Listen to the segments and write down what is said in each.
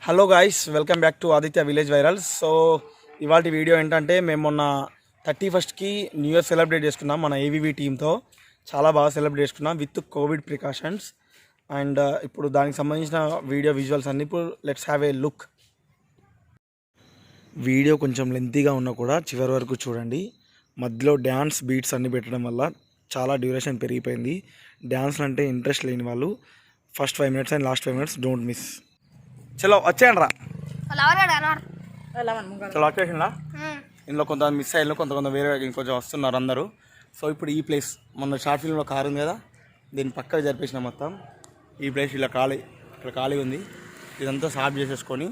Hello guys, welcome back to Aditya village virals. So ఇవాళ video ఏంటంటే మేము మొన్న 31st న్యూ ఇయర్ సెలబ్రేట్ చేసుకున్నాం మన ఏవీవీ టీంతో. చాలా బాగా సెలబ్రేట్ చేసుకున్నాం విత్ కోవిడ్ ప్రికాషన్స్. అండ్ ఇప్పుడు దానికి సంబంధించిన వీడియో విజువల్స్ అన్ని ఇప్పుడు let's have a look. Video కొంచెం లెంతీగా ఉన్నా కూడా చివరి వరకు చూడండి. మధ్యలో డ్యాన్స్ బీట్స్ అన్ని పెట్టడం వల్ల చాలా డ్యూరేషన్ పెరిగిపోయింది. డ్యాన్స్లు అంటే ఇంట్రెస్ట్ లేని వాళ్ళు first 5 minutes and last 5 minutes don't miss. చలో వచ్చేయండి రా. చలో వచ్చేసిందా. ఇందులో కొంత మిస్ అయ్యారు, కొంత వేరే ఇంకొంచెం వస్తున్నారు అందరూ. సో ఇప్పుడు ఈ ప్లేస్ మన షార్ట్ ఫిల్మ్లో కారు ఉంది కదా, దీన్ని పక్కకు జరిపేసిన మొత్తం. ఈ ప్లేస్ ఇలా ఇక్కడ ఖాళీ ఉంది. ఇదంతా సాఫ్ చేసేసుకొని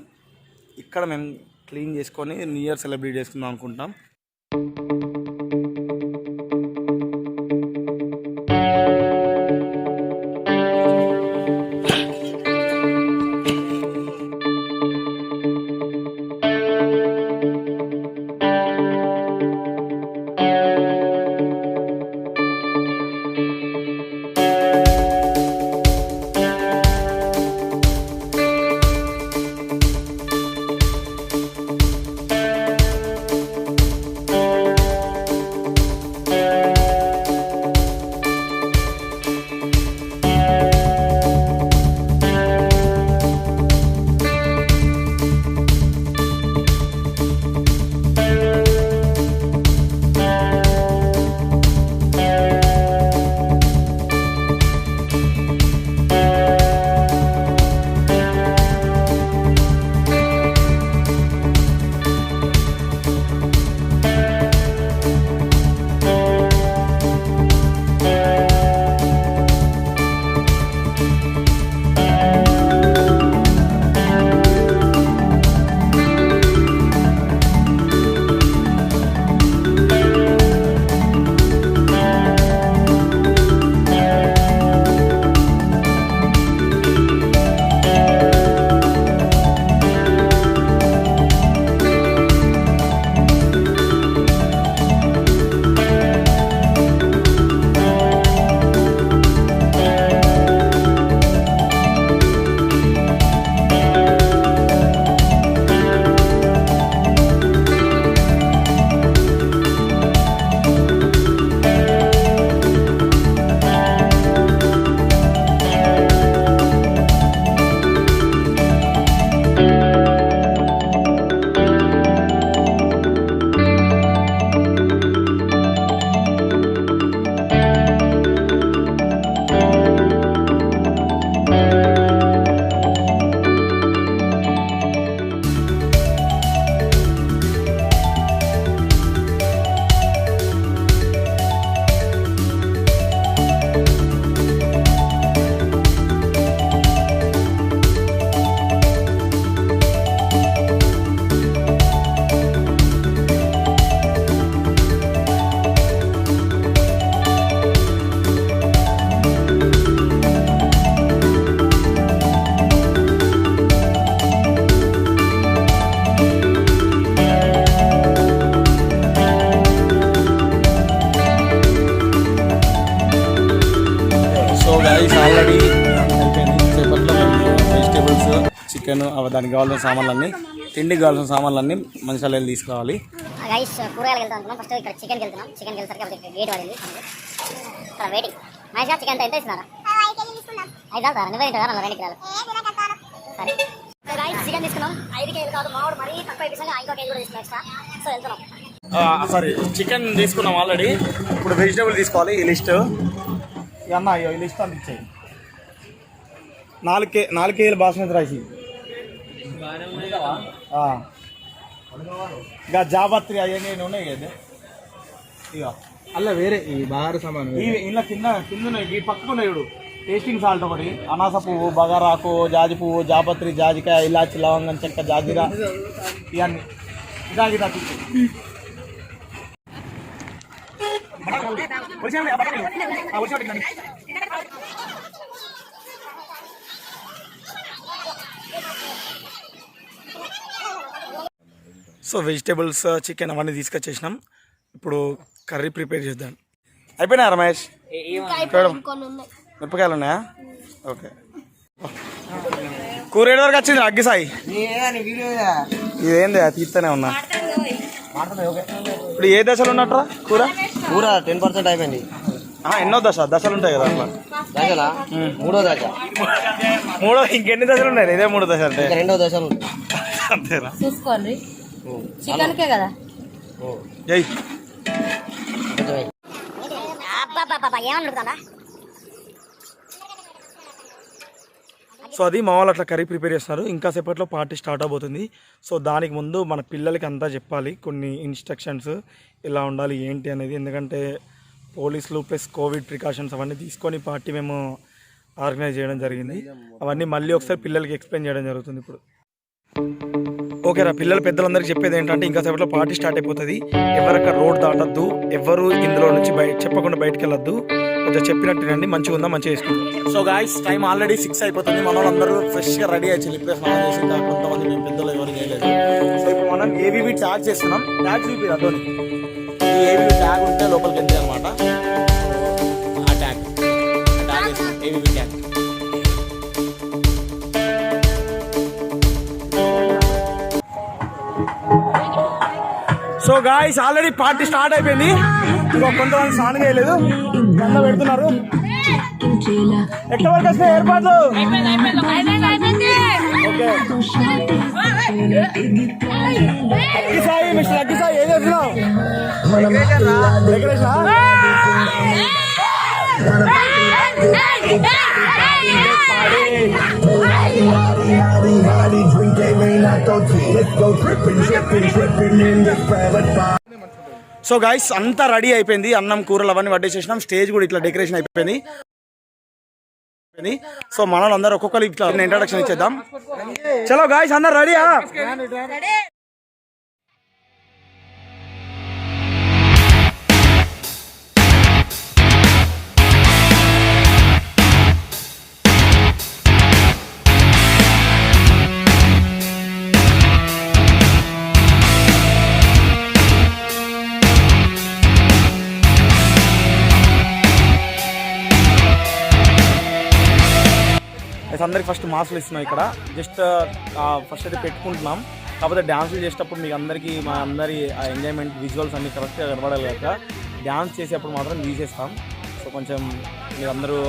ఇక్కడ మేము క్లీన్ చేసుకొని న్యూ ఇయర్ సెలబ్రేట్ చేసుకుందాం అనుకుంటాం. ఆల్రెడీ అయిపోయింది. సేపట్లో వెజిటేబుల్స్, చికెన్, దానికి కావాల్సిన సామాన్లన్నీ, తిండికి కావాల్సిన సామాన్లన్నీ మంచిగా తీసుకోవాలి. కూరగాయలు వెళ్తాం అనుకున్నాం. ఫస్ట్ ఇక్కడ చికెన్కి వెళ్తున్నాం. చికెన్కి వెళ్తారు గేట్ పడింది. ఇక్కడ వెయిటింగ్. మహేష్ చికెన్ ఎంత ఇస్తున్నారా? 5 అవుతారా? 2 కిలోలు. సరే చికెన్ తీసుకున్నాం. 5 కేజీలు కాదు, మామిడి మరీ తక్కువ ఇప్పిస్తాం. ఇంకో కేజీ కూడా తీసుకున్నాం ఎక్స్ట్రా. సో వెళ్తున్నాం. సారీ, చికెన్ తీసుకున్నాం ఆల్రెడీ. ఇప్పుడు వెజిటేబుల్ తీసుకోవాలి. ఈ లిస్ట్ అన్న, అయ్యో ఈ లిస్ట్ అందించాయి. 4 కేజీలు బాస్మతి రైస్, ఇంకా జాపత్రి అవన్నీ ఉన్నాయి కదా. ఇక అలా వేరే ఈ బగారా సామాన్ ఇలా కింద ఉన్నాయి. ఈ పక్కకు ఉన్నాయి చూడు. టేస్టింగ్ సాల్ట్ ఒకటి, అనాస పువ్వు, బగారాకు, జాజి పువ్వు, జాపత్రి, జాజికాయ, ఇలాచి, లవంగం చెక్క, జాజిరా, ఇవన్నీ ఇదా. సో వెజిటేబుల్స్, చికెన్ అవన్నీ తీసుకొచ్చేసినాం. ఇప్పుడు కర్రీ ప్రిపేర్ చేద్దాం. అయిపోయినా రమేష్? మిరపకాయలు ఉన్నాయా? ఓకే. కూర ఏడు వరకు వచ్చింది అగ్గి సాయి ఇదేంది తీస్తూనే ఉన్నా ఇప్పుడు ఏ దశలు ఉన్నట్రా కూర 10% అయిపోయింది. ఎన్నో దశలు ఉంటాయి కదా అట్లా దశలా మూడో దశ ఇంకెన్ని దశలు ఉన్నాయి ఇదే 3 దశ అంటే రెండో దశలు అంతేనా చూసుకోండి చికెన్కే కదా జై ఏమనుకుందా సో అది మా వాళ్ళు అట్లా కర్రీ ప్రిపేర్ చేస్తున్నారు. ఇంకా సేపట్లో పార్టీ స్టార్ట్ అవబోతుంది. సో దానికి ముందు మన పిల్లలకి అంతా చెప్పాలి కొన్ని ఇన్స్ట్రక్షన్స్ ఎలా ఉండాలి ఏంటి అనేది. ఎందుకంటే పోలీసులు ప్లస్ కోవిడ్ ప్రికాషన్స్ అవన్నీ తీసుకొని పార్టీ మేము ఆర్గనైజ్ చేయడం జరిగింది. అవన్నీ మళ్ళీ ఒకసారి పిల్లలకి ఎక్స్ప్లెయిన్ చేయడం జరుగుతుంది ఇప్పుడు. ఓకేరా పిల్లలు పెద్దలందరికీ చెప్పేది ఏంటంటే ఇంకా సేపట్లో పార్టీ స్టార్ట్ అయిపోతుంది. ఎవరక్కడ రోడ్ దాటద్దు, ఎవరు ఇందులో నుంచి చెప్పకుండా బయటకు వెళ్ళొద్దు. కొంచెం చెప్పినట్టు రండి, మంచిగా ఉందా మంచిగా వేసుకుంటాం. సో గాయ్స్ టైం ఆల్రెడీ 6 అయిపోతుంది. మన వాళ్ళందరూ ఫ్రెష్గా రెడీ అయ్యి ఇప్పుడే స్నానం చేసి కొంతమంది మేము పెద్దలు ఎవరు చేయలేదు. సో ఇప్పుడు మనం ఏబీవీ ట్యాగ్ చేస్తున్నాం. ట్యాగ్ చూపి అదోని ఈ ఏబీవీ ట్యాగ్ ఉంటే లోపలికి వెళ్తాయి అనమాట. ఆ tag ABV tag. So guys already party start అయిపోయింది. ఇంకో కొంతమంది స్నానం చేయలేదు, దండ పెడుతున్నారు. ఎక్కడ వరకు వస్తాయి ఏర్పాట్లు? ఓకే అగ్గిసాయి మిస్టర్ అగ్గిసాయి ఏం చేస్తున్నావు? డెకరేషన్ సో గైస్ అంతా రెడీ అయిపోయింది. అన్నం కూరలు అవన్నీ వడ్డేసేసినాం. స్టేజ్ కూడా ఇట్లా డెకరేషన్ అయిపోయింది. సో మన అందరూ ఒక్కొక్కరు ఇట్లా ఇంట్రడక్షన్ ఇచ్చేద్దాం. చలో గైస్ అందరు రెడీయా? అందరికి ఫస్ట్ మాస్కులు ఇస్తున్నాం. ఇక్కడ జస్ట్ ఫస్ట్ అయితే పెట్టుకుంటున్నాం. కాకపోతే డ్యాన్సులు చేసేటప్పుడు మీకు అందరికీ మా అందరి ఎంజాయ్మెంట్ విజువల్స్ అన్ని కరెక్ట్గా కనబడాలి కదా. డ్యాన్స్ చేసేటప్పుడు మాత్రం తీసేస్తాం. సో కొంచెం మీరు అందరూ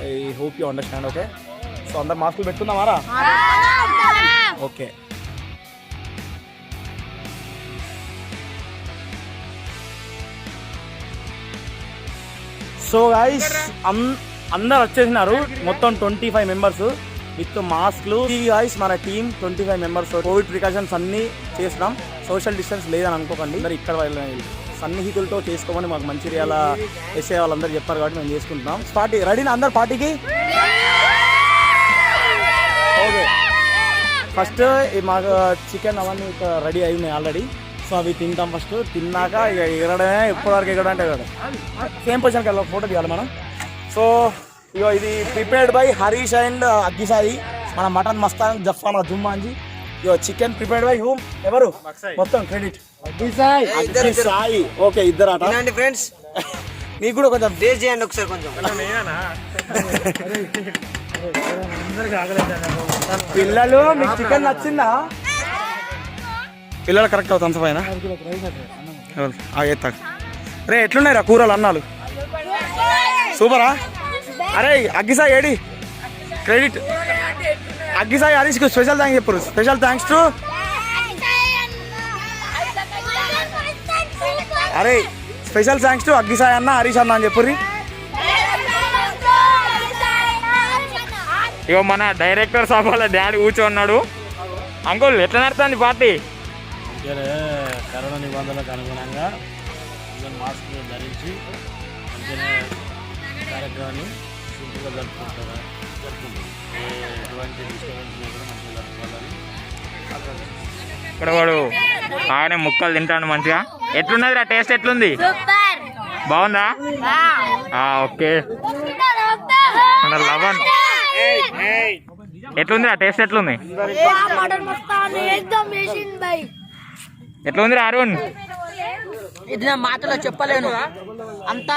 I hope you understand. Okay so అందరు మాస్కులు పెట్టుకుందామారా? ఓకే సో గైస్ అందరు వచ్చేసినారు. మొత్తం 25 మెంబర్స్ విత్ మాస్క్లు. గైస్ మన టీం 25 మెంబర్స్. కోవిడ్ ప్రికాషన్స్ అన్నీ చేసినాం. సోషల్ డిస్టెన్స్ లేదని అనుకోకండి. అందరు ఇక్కడ సన్నిహితులతో చేసుకోమని మాకు మంచిర్యాల ఎస్ఐ వాళ్ళందరూ చెప్పారు కాబట్టి మేము చేసుకుంటున్నాం. పార్టీ రెడీనా అందరు పార్టీకి? ఓకే ఫస్ట్ మాకు చికెన్ అవన్నీ రెడీ అయినాయి ఆల్రెడీ. సో అవి తింటాం. ఫస్ట్ తిన్నాక ఇక ఎగరడమే. ఎప్పటివరకు ఎగరడం అంటే ఎగరడం. సేమ్ పొజిషన్కి వెళ్ళి ఫోటో తీయాలి మనం. సో ఇగో ఇది prepared by Harish and Aggisai. మన మటన్ మస్తాన్ జఫాన్ జుమ్మాంజీ. ఇగో చికెన్ ప్రిపేర్డ్ బై హూమ్ ఎవరు మొత్తం క్రెడిట్ అగ్గిసాయి. ఓకే ఇద్దరు అట ఫ్రెండ్స్. నీకు కూడా కొంచెం టేస్ట్ చేయండి ఒకసారి. కొంచెం పిల్లలు మీకు చికెన్ నచ్చిందా? పిల్లలు కరెక్ట్ అవుతాం పైన ఎత్తా. రే ఎట్లున్నాయిరా కూరలు అన్నాలు? సూపరా? అరే అగ్గిసాయి ఏడి క్రెడిట్. అగ్గిసాయి హరీష్కు స్పెషల్ థ్యాంక్స్ చెప్పు. స్పెషల్ థ్యాంక్స్ టు అరే స్పెషల్ థ్యాంక్స్ టు అగ్గిసాయి అన్న హరీష్ అన్న అని చెప్పుర్రి. ఇగో మన డైరెక్టర్ సాబ్ వాళ్ళ డాడీ కూర్చోన్నాడు. అంకుల్ ఎట్లా నడుస్తుంది పార్టీ? కరోనా నిబంధనలకు అనుగుణంగా మాస్క్ ధరించి కార్యక్రమాన్ని సింపుల్గా జరుపుకుంటారు. ఎటువంటి డిస్టర్బెన్స్ లేకుండా మంచిగా జరుపుకోవాలని ఇక్కడ వాడు ఆయన ముక్కలు తింటాను మంచిగా. ఎట్లున్నది రా టేస్ట్? ఎట్లుంది? బాగుందా? ఓకే లవన్ ఎట్లుంది రా టేస్ట్? ఎట్లుంది? ఎట్లుంది రా అరుణ్? ఇది నా మాటలో చెప్పలేను. అంతా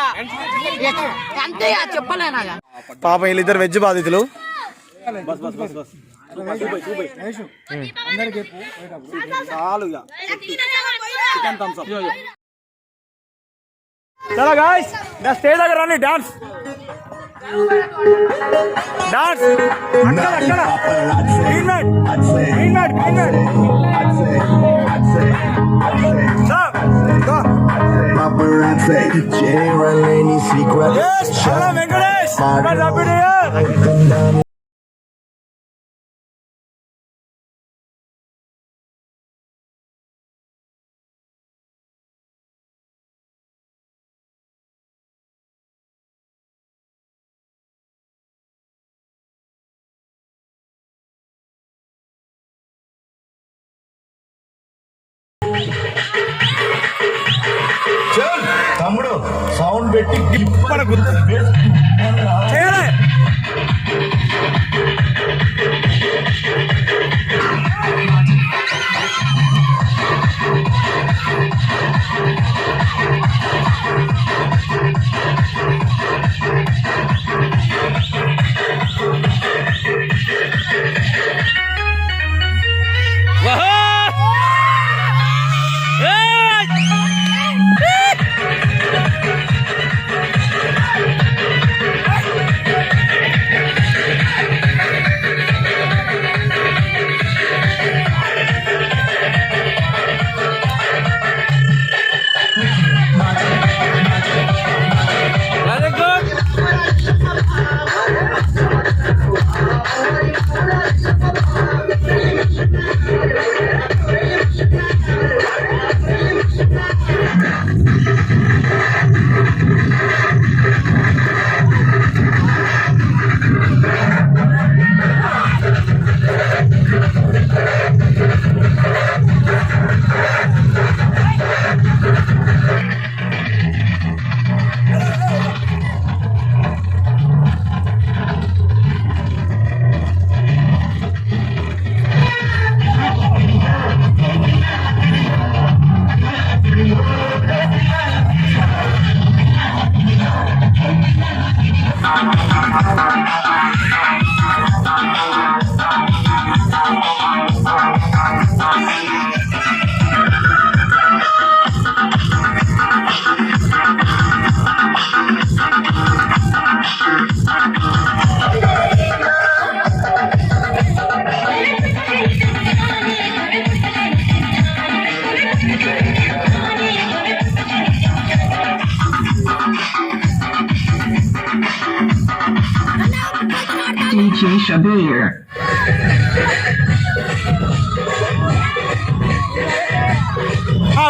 అంతే చెప్పలేను. పాపం వీళ్ళిద్దరు వెజ్ బాధితులు. చాలు ఇక చికెన్ థమ్స్ అప్. చలో గాయ్స్ నా స్టేజ్ దగ్గర రండి. డాన్స్ డాన్స్ అక్కడ green mat green mat green mat. Paparazzi, J-Roll any secret. Hello Venkatesh తమ్ముడు సౌండ్ పెట్టి చేయలే. DJ Shabir.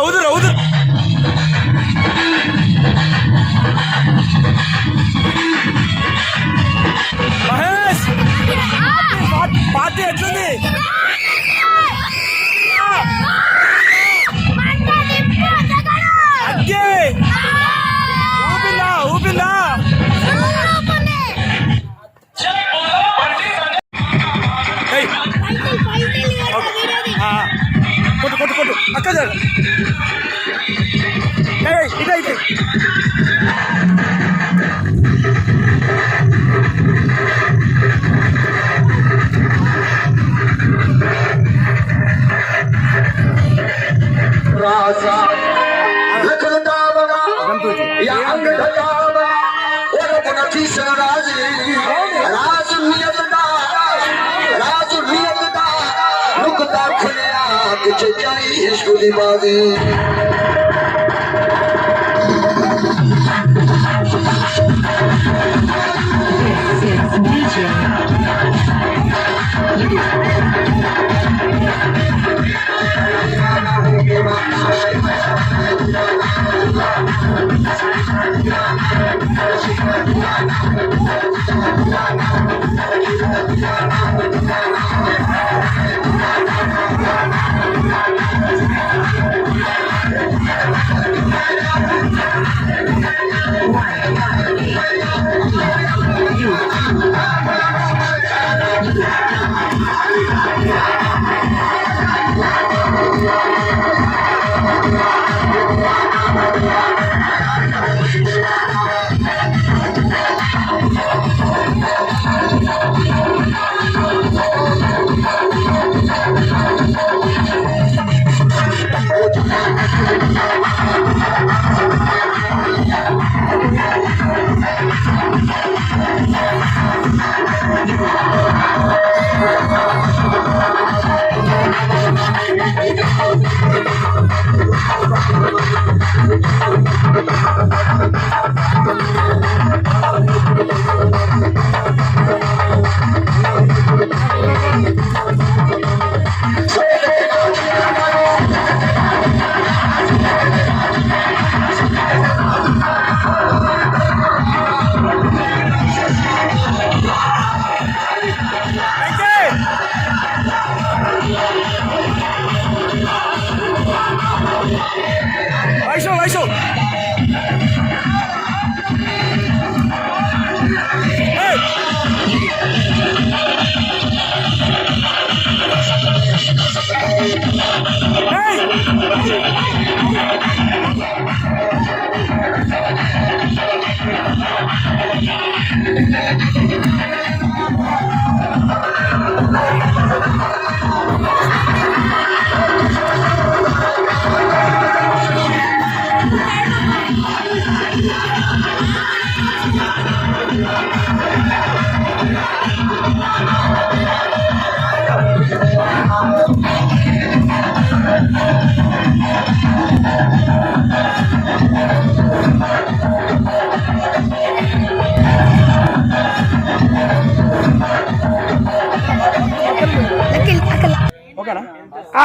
ఉదురు ఉదురు. మహేష్ పార్టీ ఎట్లుంది? అగ్గే ఊపిందా ఊపిందా? కొట్టు కొట్టు కొట్టు అక్క ఇదే ఇదే. राजा या अंग ढलावा और अपना तीसरा राजी राज नियतदा रुकता खुलिया कुछ चाहिए स्टूडी बाजी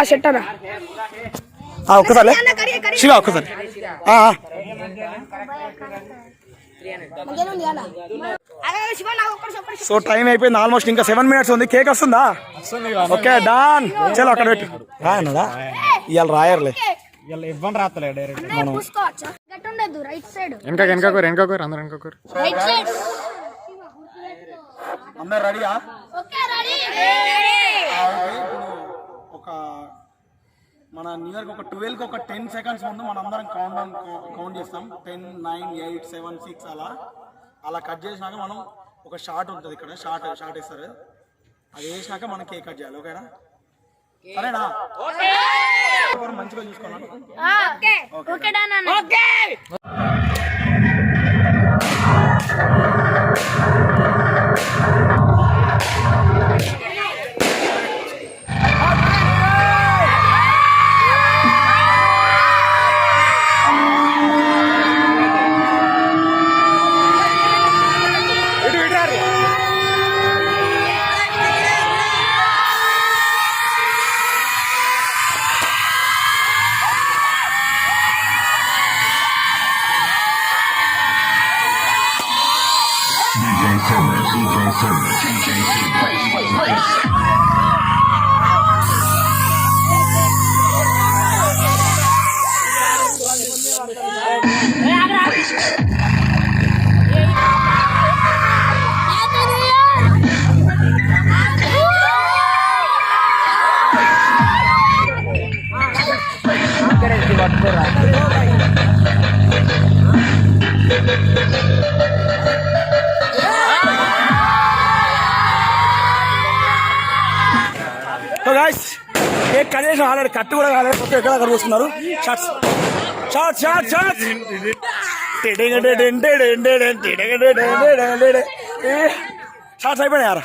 షెట్టనా ఒక్కసారి శివ ఒక్కసారి సో టైం అయిపోయింది ఆల్మోస్ట్ ఇంకా 7 minutes ఉంది. కేక్ వస్తుందా? Okay done. చలో అక్కడ పెట్టు. రాయన్నాడా ఇవాళ రాయర్లే ఇవ్వండి రాతలే డైరెక్ట్ వెనకాకోరు అందరు వెనకాకోరు. అందరు రెడీయా? ఒక మన న్యూ ఇయర్కి ఒక 12కి ఒక 10 seconds ముందు మనం అందరం కౌంట్ చేస్తాం. 10, 9, 8, 7, 6 అలా కట్ చేసినాక మనం ఒక షార్ట్ ఉంటుంది ఇక్కడ షార్ట్ వేస్తారు. అది వేసినాక మనం కేక్ కట్ చేయాలి. ఓకేనా? సరేనా? మంచిగా చూసుకోవాలి. సో గైస్ కేక్ కట్ చేసిన ఆల్రెడీ కట్టు కూడా కాలేదు. ఎక్కడ అక్కడ చూస్తున్నారు. Shorts shorts అయిపోయినాయారా?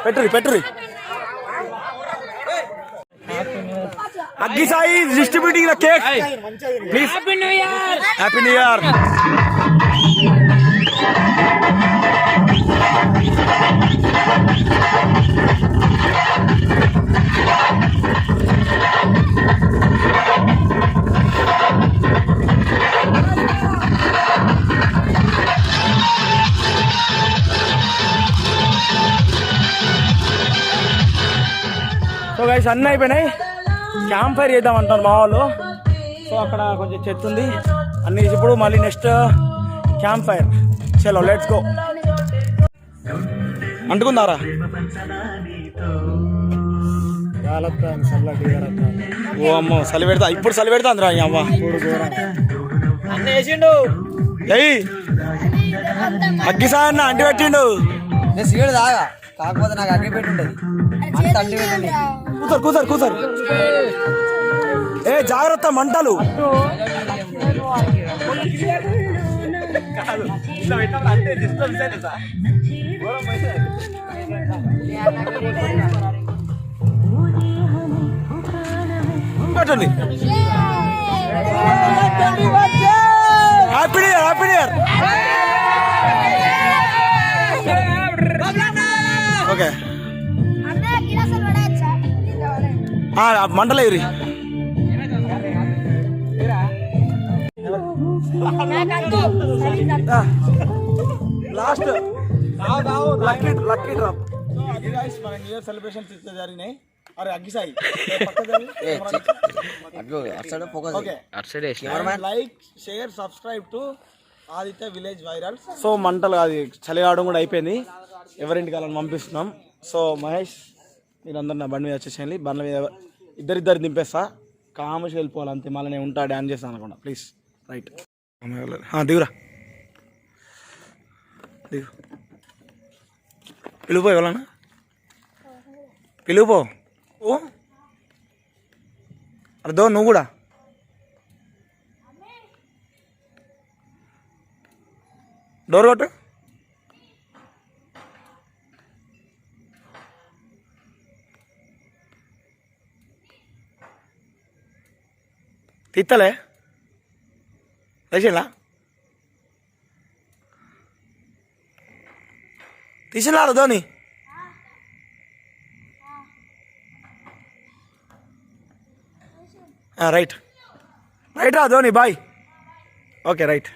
పెట్టురి అగ్గి Sai distributing the cake please. Happy new year. So guys అన్నీ అయిపోయినాయి. క్యాంప్ ఫైర్ చేద్దాం అంటారు మా వాళ్ళు. సో అక్కడ కొంచెం చెత్త ఉంది అన్ని. ఇప్పుడు మళ్ళీ నెక్స్ట్ క్యాంప్ ఫైర్. చలో లెట్స్ గో. అంటుకుందారా? ఓ అమ్మో చలి పెడతా. ఇప్పుడు చలి పెడతా అందరా అవ్వ. ఏయ్ అగ్గిసాయన్న అంటి పెట్టిండు. నేను సిగరెట్ తాగా, కాకపోతే నాకు అగ్గి పెట్టి ఉంటుంది. కూసరు. ఏ జాగ్రత్త మంటలు. పెట్టండి. Happy new year. ఓకే మంటలు ఎగిరి లాస్ట్ లక్కీ డ్రాప్. మన న్యూ ఇయర్ సెలబ్రేషన్స్ జరిగినాయి. అరే Aggisai like share subscribe to Aditya village viral. So మంటలు అది చలిగాడం కూడా అయిపోయింది. ఎవరింటికి వాళ్ళని పంపిస్తున్నాం. సో మహేష్ మీరందరూ నా బండి మీద వచ్చేసేయండి. బండ్ల మీద ఇద్దరిద్దరు దింపేస్తా, కామర్స్ వెళ్ళిపోవాలి అంతే. మళ్ళీ నేను ఉంటా డ్యాన్స్ చేస్తాను అనుకోండి ప్లీజ్. రైట్ దిగురా, దిగు. పిలుపో ఎవరన్నా, పిలుపో. ఓ అర్థం నువ్వు కూడా డోర్ కొట్టు. తీత్తలే తీసిలా తీసినాడు ధోని. రైట్ రైట్ రా Dhoni, bye. Okay right.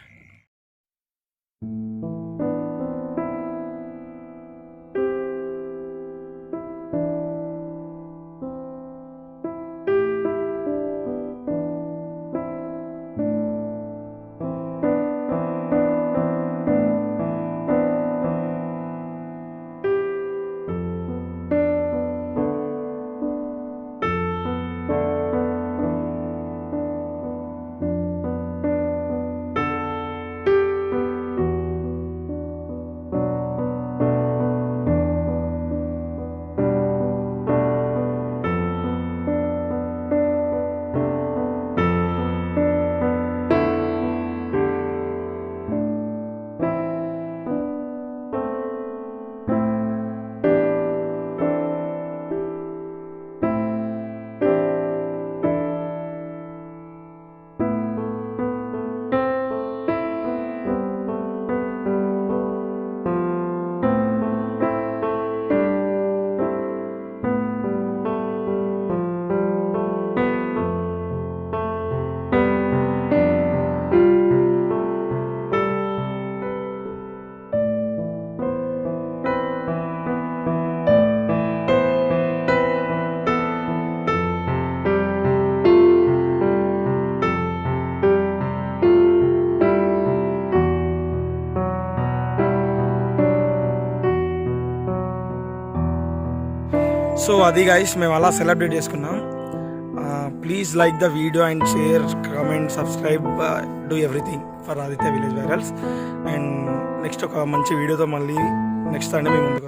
So అది గైస్, మేము అలా సెలబ్రేట్ చేసుకున్నాం. Please like the video and share, comment, subscribe, do everything for Aditya village virals. And next ఒక మంచి వీడియోతో మళ్ళీ నెక్స్ట్ సండే మేము ముందుకు